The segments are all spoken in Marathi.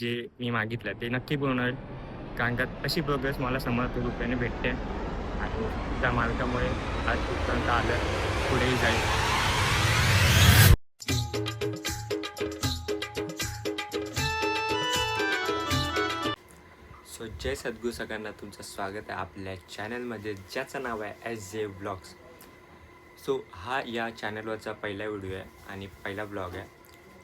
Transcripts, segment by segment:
जे मी मागितलं ते नक्की पूर्ण होईल. कारण का तशी प्रोग्रेस मला समर्थ रूपाने भेटते आणि त्या मार्गामुळे आज इथपर्यंत आलं, पुढेही जाईल. सो जय सद्गुरू सगळ्यांना तुमचं स्वागत आहे आपल्या चॅनलमध्ये ज्याचं नाव आहे SJ व्लॉग्स. सो हा या चॅनलवरचा पहिला व्हिडिओ आहे आणि पहिला ब्लॉग आहे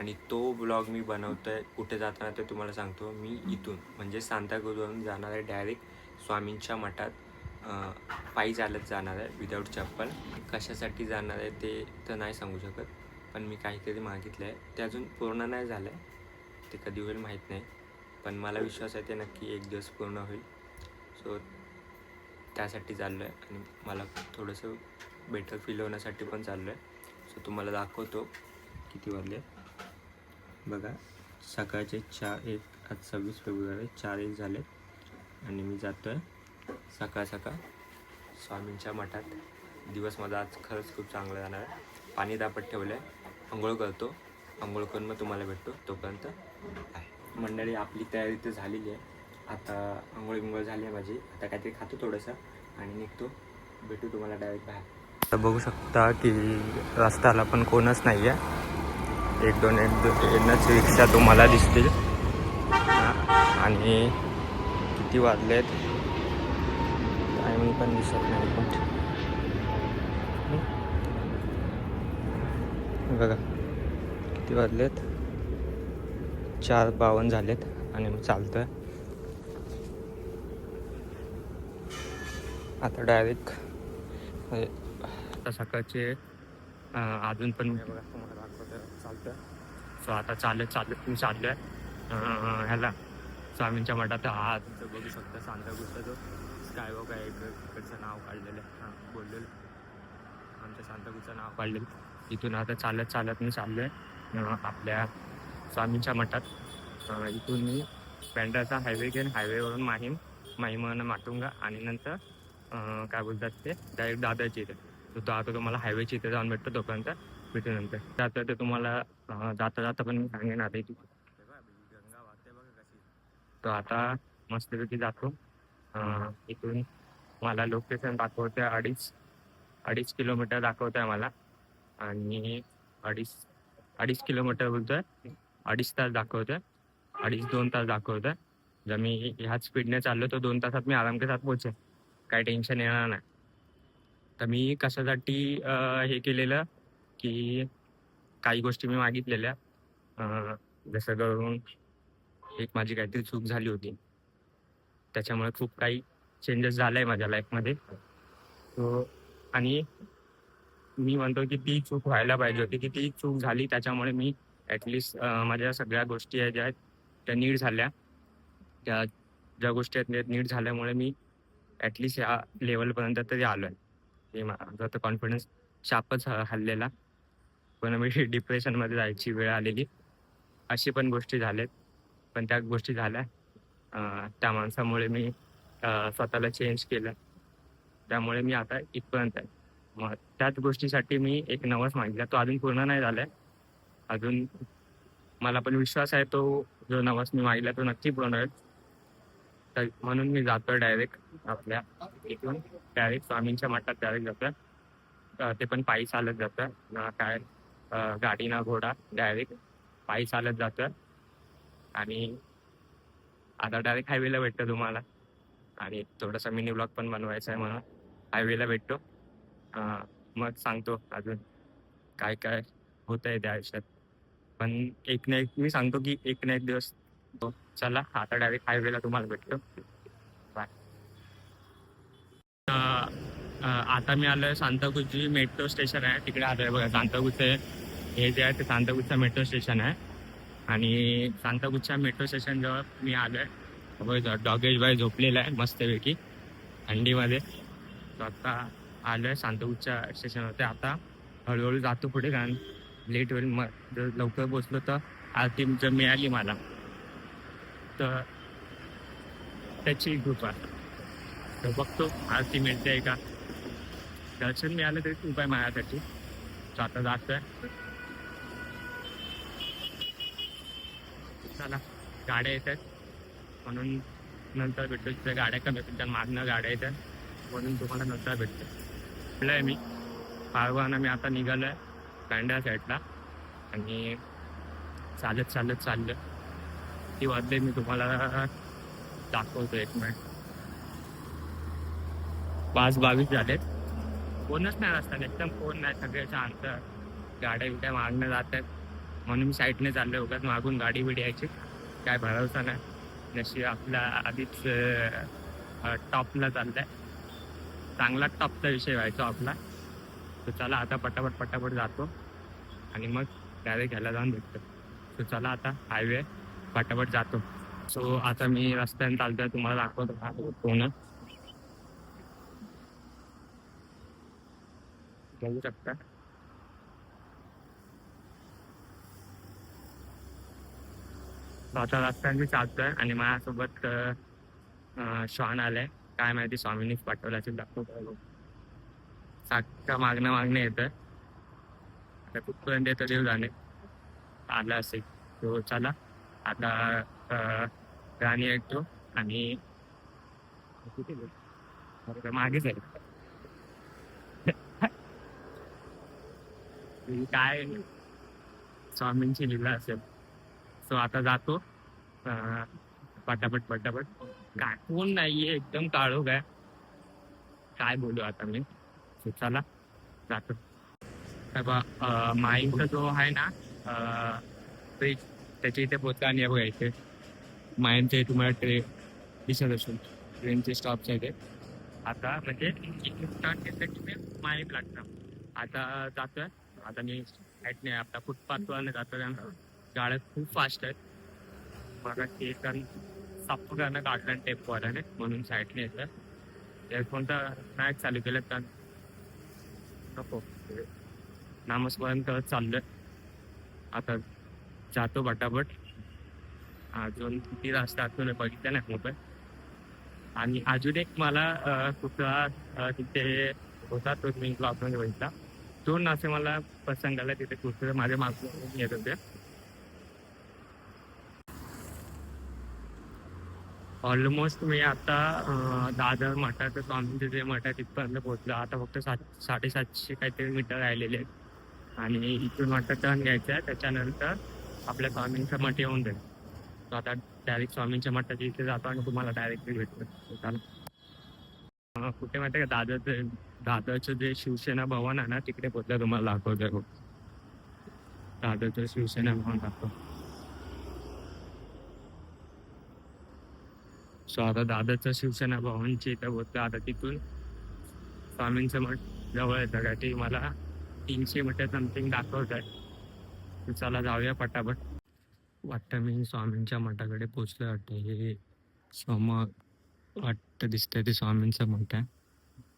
आणि तो ब्लॉग मी बनवतो आहे कुठे जाताना ते तुम्हाला सांगतो. मी इथून म्हणजे सांताक्रूजवरून जाणार आहे डायरेक्ट स्वामींच्या मठात. पायी चालत जाणार आहे विदाऊट चप्पल. कशासाठी जाणार आहे ते तर नाही सांगू शकत, पण मी काहीतरी मागितलं आहे ते अजून पूर्ण नाही झालं आहे. ते कधी होईल माहीत नाही, पण मला विश्वास आहे ते नक्की एक दिवस पूर्ण होईल. सो त्यासाठी चाललो आहे आणि मला खूप बेटर फील होण्यासाठी पण चाललो आहे. सो तुम्हाला दाखवतो किती वाजले बघा. सकाळचे 4:01. आज 26 फेब्रुवारी 4:01 झाले आणि मी जातो आहे सकाळ स्वामींच्या मठात. दिवस माझा आज खरंच खूप चांगला जाणार आहे. पाणी तापत ठेवलं आहे, आंघोळ करतो. आंघोळ करून मग तुम्हाला भेटतो. तोपर्यंत आहे मंडळी, आपली तयारी तर झालेली आहे. आता आंघोळ झाली आहे माझी. आता काहीतरी खातो थोडंसं आणि निघतो. भेटू तुम्हाला डायरेक्ट बाहेर. आता बघू शकता की रस्त्याला पण कोणच नाही आहे. एक दोन येणंच रिक्षा तुम्हाला दिसतील. आणि किती वाजलेत टायमिंग पण दिसत नाही, पण बघा किती वाजलेत 4:52 झालेत आणि मग चालतो आहे आता डायरेक्ट. आता सकाळचे अजून पण बघा तुम्हाला दाखवतं चालतं. सो आता चालत मी चाललो आहे ह्याला स्वामींच्या मठात. हा तुमचं बघू शकता सांताक्रूजचा जो स्कायवॉक आहे, इकडचं नाव काढलेलं आहे. बोललेलं आमच्या सांताक्रूजचं नाव काढलेलं. इथून आता चालत मी चाललो आहे आपल्या स्वामींच्या मठात. इथून मी बँड्राचा हायवे घेऊन हायवेवरून माहीमन माटुंगा आणि नंतर काय बोलतात ते डायरेक्ट दादरची इथे. तो आता तुम्हाला हायवेची इथे जाऊन भेटतो. तोपर्यंत भेटू नंतर जातं ते तुम्हाला जाता पण मी सांगेन आता इथे गंगा वाहते बघा कशी. तो आता मस्तपैकी जातो. इथून मला लोकेशन दाखवते 2.5 किलोमीटर दाखवत आहे मला. आणि 2.5 किलोमीटर बोलतोय, 2.5 तास दाखवतोय. 2.5 तास दाखवतोय. जर मी ह्याच स्पीडने चाललो तर 2 तासात मी आराम के साथ पोहोचेन, काही टेन्शन येणार नाही. तर मी कशासाठी हे केलेलं की काही गोष्टी मी मागितलेल्या, जसं करून एक माझी काहीतरी चूक झाली होती, त्याच्यामुळे खूप काही चेंजेस झाले आहे माझ्या लाईफमध्ये. तो आणि मी म्हणतो की ती चूक व्हायला पाहिजे होती, की ती चूक झाली त्याच्यामुळे मी ॲटलिस्ट माझ्या सगळ्या गोष्टी ज्या आहेत त्या नीट झाल्या. त्या ज्या गोष्टी आहेत नीट झाल्यामुळे मी ॲटलिस्ट या लेवलपर्यंत तरी आलो आहे. हे माझा तर कॉन्फिडन्स शापच हल्लेला. पण मी डिप्रेशनमध्ये जायची वेळ आलेली. अशी पण गोष्टी झाल्यात, पण त्या गोष्टी झाल्या त्या माणसामुळे मी स्वतःला चेंज केलं. त्यामुळे मी आता इथपर्यंत आहे. मग त्याच गोष्टीसाठी मी एक नवस मागितला. तो अजून पूर्ण नाही झालाय. अजून मला पण विश्वास आहे तो जो नवस मी मागितला तो नक्की पूर्ण होईल. तर म्हणून मी जातोय डायरेक्ट आपल्या इथून डायरेक्ट स्वामींच्या मठात डायरेक्ट जातोय. ते पण पायी चालत जातोय ना, काय गाडी ना घोडा, डायरेक्ट पायी चालत जातोय. आणि आता डायरेक्ट हायवेला भेटतो तुम्हाला. आणि थोडासा मिनी ब्लॉग पण बनवायचा आहे म्हणून हायवेला भेटतो. मग सांगतो अजून काय काय होत आहे त्या आयुष्यात. पण एक ना एक मी सांगतो की एक ना एक दिवस चला आता डायरेक्ट हायवेला तुम्हाला भेटतो. बाय. आता मी आलोय सांताक्रूजची मेट्रो स्टेशन आहे तिकडे आलोय बघा. सांताक्रूजचे हे जे आहे ते सांताक्रूजचं मेट्रो स्टेशन आहे. आणि सांताक्रूजच्या मेट्रो स्टेशन जवळ मी आलोय. डॉगेश भाई झोपलेला आहे मस्तपैकी थंडीमध्ये. तो आता आलोय सांताक्रूजच्या स्टेशनवरती. आता हळूहळू जातो पुढे, कारण लेट होईल. मग जर लवकर पोचलो तर आरती जर मिळाली मला तर त्याची कृपा. तर बघतो आरती मिळते का. दर्शन मिळालं तरी खूप आहे माझ्यासाठी. तो आता जातोय. चला गाड्या येतात म्हणून नंतर भेटतो. तिथे गाड्या कमी येतात, त्या मागणं गाड्या येतात म्हणून तुम्हाला नंतर भेटतो. आहे मी पारवाना मी आता निघालो आहे बँड्रा साईडला आणि चालत चालत चाललं. ती वाजले मी तुम्हाला दाखवतो. 1 मिनिट. 5:22 झालेत. कोणच नाही रस्त्यात, एकदम कोण नाही, सगळे शांत. गाड्या बिड्या मागणं जात आहेत म्हणून मी साईडने चाललोय. उगाच मागून गाडी बिडी यायची काय भरवसा नाही. नशी आपला आधीच टॉपला चाललाय, चांगला टॉपचा विषय व्हायचा आपला. तर चला आता पटापट पटापट जातो आणि मग डायरेक्ट घ्यायला जाऊन भेटतो. तर चला आता हायवे पटापट जातो. सो आता मी रस्त्याने चालतोय, तुम्हाला दाखवतो पूर्ण बघू शकता. आता रस्त्याने मी चालतोय आणि माझ्यासोबत श्वान आलाय. काय माहिती स्वामींनीच पाठवल्याचे दाखवतो. सारखं मागणं येतं. आता कुठपर्यंत येतं देव जाणे. आलं असेल तो चला आता गाणी ऐकतो आणि कुठे मागेच आहे. काय स्वामींची लीला असेल. सो आता जातो पटापट पटापट. काय कोण नाहीये, एकदम काळोख आहे. काय बोलू आता मी. सो चला जातो. माईंचा जो आहे ना ब्रिज, त्याच्या इथे पोचला आणि बघा इथे माईंचे तुम्हाला ट्रेन दिसत असेल. ट्रेनचे स्टॉपच्या इथे आता म्हणजे स्टार्ट केलं की माई लागतं. आता जातोय. आता मी माहीत नाही आपला फुटपाथवर जातो कारण गाड्या खूप फास्ट आहेत. बघा ते कारण साफ करणं काढलं टेपवाल्याने म्हणून साईडने येतं. एअरफोन तर नाही चालू केलं तर नको. नामस्मरण करत चाललोय. आता जातो पटापट. अजून किती रस्ता अजून बघितलं नाही मोबाईल. आणि अजून एक मला कुठला तिथे होता तो मी ब्लॉगमध्ये बघितला. 2 असे मला प्रसंग आला तिथे कुठे माझ्या मागून येत होते. ऑलमोस्ट मी आता दादर मठाचं स्वामींचे जे मठ आहे तिथपर्यंत पोहोचलो. आता फक्त 750 काहीतरी मीटर राहिलेले आहेत आणि इथून मठात टर्न घ्यायचं आहे. त्याच्यानंतर आपल्या स्वामींचा मठ येऊन जाईल. तो आता डायरेक्ट स्वामींच्या मठाच्या इथे जातो आणि तुम्हाला डायरेक्टली भेटतो. चालेल. कुठे माहिती आहे का दादरचं जे शिवसेना भवन आहे ना तिकडे पोहोचलं. तुम्हाला दाखवतोय खूप. दादरचं शिवसेना भवन दाखव. सो आता दादरचं शिवसेना भवनची इथं होतं. आता तिथून स्वामींचं मठ जवळ येतं का ते मला 300 मीटर समथिंग दाखवत आहे. चला जाऊया पटापट. वाटतं मी स्वामींच्या मठाकडे पोचलो वाटतं. हे समोर वाटतं दिसतंय ते स्वामींचं मठ आहे.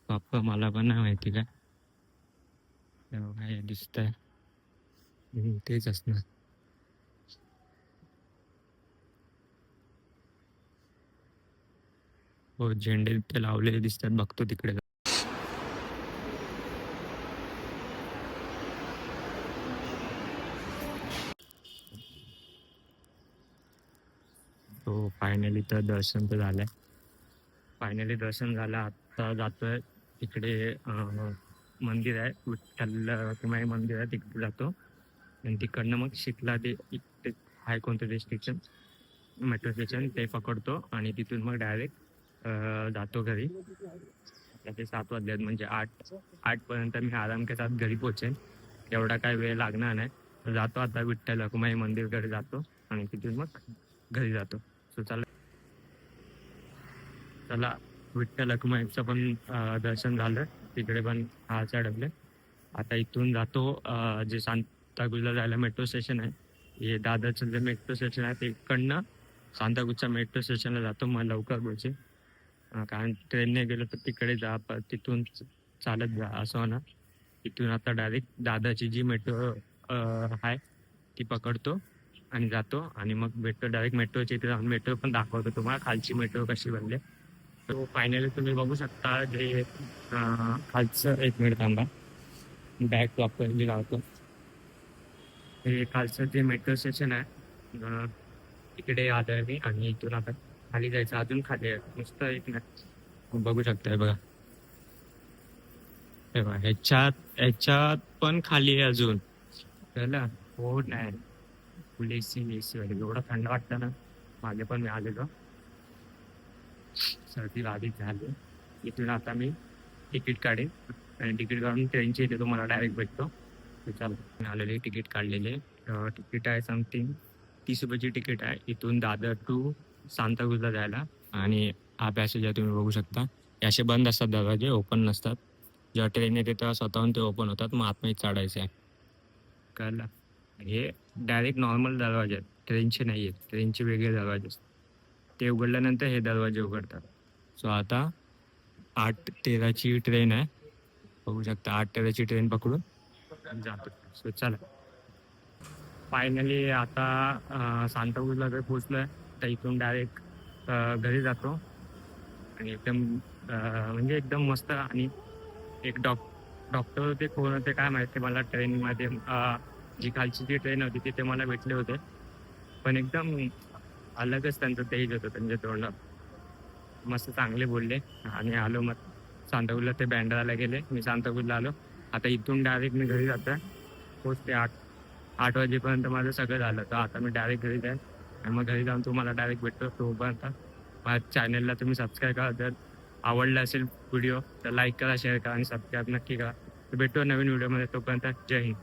बाप्पा मला पण नाही माहिती काय काय दिसतंय. तेच असणार. हो झेंडे ते लावलेले दिसतात. बघतो तिकडे. तो फायनली तर दर्शन तर झालंय. फायनली दर्शन झालं. आता जातोय तिकडे मंदिर आहे विठ्ठल रखुमाई मंदिर आहे तिकडे जातो आणि तिकडनं मग शिकला ते आहे कोणतं ते स्टेशन मेट्रो स्टेशन ते पकडतो आणि तिथून मग डायरेक्ट जातो घरी. त्याचे 7 वाजलेत म्हणजे 8पर्यंत मी आराम के साथ घरी पोचेन. एवढा काय वेळ लागणार नाही. तर जातो आता विठ्ठल रखुमाई मंदिरकडे जातो आणि तिथून मग घरी जातो. सो चला विठ्ठल रखुमाईचं पण दर्शन झालं. तिकडे पण हात अडकले. आता इथून जातो जे सांताक्रूजला जायला मेट्रो स्टेशन आहे. हे दादरचं जे मेट्रो स्टेशन आहे ते इकडनं सांताक्रूजच्या मेट्रो स्टेशनला जातो. मग लवकर पोहोचेल. कारण ट्रेनने गेलो तर तिकडे जा तिथून चालत जा असं होणार. तिथून आता डायरेक्ट दादरची जी मेट्रो आहे ती पकडतो आणि जातो आणि मग भेटतो डायरेक्ट मेट्रोच्या इथे जाऊन मेट्रो पण दाखवतो तुम्हाला खालची मेट्रो कशी बनले. तो फायनली तुम्ही बघू शकता जे खालचं 1 मिनिट थांबा बॅग प्रॉपरली लावतो. हे खालचं जे मेट्रो स्टेशन आहे इकडे आलोय मी आणि इथून आता खाली जायचं, अजून खाली आहे मस्त एक ना बघू शकताय बघा. हे बघा ह्याच्यात पण खाली आहे अजून. त्याला हो नाही फुल एसी वाले एवढं थंड वाटतं ना. मागे पण मी आलेलो, सर्दी आधीच झाली. इथून आता मी तिकीट काढेन आणि तिकीट काढून ट्रेनची इथे तुम्हाला डायरेक्ट भेटतो. तर चालू मी आलेले तिकीट काढलेले. तिकीट आहे समथिंग 30 रुपयाची तिकीट आहे इथून दादर टू सांताक्रूजला जायला. आणि हा पॅसेज आहे तुम्ही बघू शकता. हे असे बंद असतात दरवाजे, ओपन नसतात. जेव्हा ट्रेन येते तेव्हा स्वतःहून ते ओपन होतात, मग आतमध्ये चढायचं आहे. कळलं. हे डायरेक्ट नॉर्मल दरवाजे आहेत, ट्रेनचे नाही आहेत. ट्रेनचे वेगळे दरवाजे असतात, ते उघडल्यानंतर हे दरवाजे उघडतात. सो आता 8:13ची ट्रेन आहे, बघू शकता. 8:13ची ट्रेन पकडून जातो. सो चला फायनली आता सांताक्रूजला जर पोचलोय तर इथून डायरेक्ट घरी जातो. आणि एकदम म्हणजे एकदम मस्त. आणि एक डॉक्टर होते, कोण होते काय माहिती मला, ट्रेनमध्ये जी खालची जी ट्रेन होती तिथे मला भेटले होते. पण एकदम अलगच त्यांचं तेज होतं त्यांच्या तोंडात. मस्त चांगले बोलले आणि आलो मग सांताक्रूजला. ते बँड्राला गेले, मी सांताक्रूजला आलो. आता इथून डायरेक्ट मी घरी जातोय. पोचते 8 वाजेपर्यंत माझं सगळं झालं, तर आता मी डायरेक्ट घरी जाईन आणि मग घरी जाऊन तुम्हाला डायरेक्ट भेटतो. तोपर्यंत माझ्या चॅनलला तुम्ही सबस्क्राईब करा. जर आवडला असेल व्हिडिओ तर लाईक करा, शेअर करा आणि सबस्क्राईब नक्की करा. तर भेटूया नवीन व्हिडिओमध्ये. तोपर्यंत जय हिंद.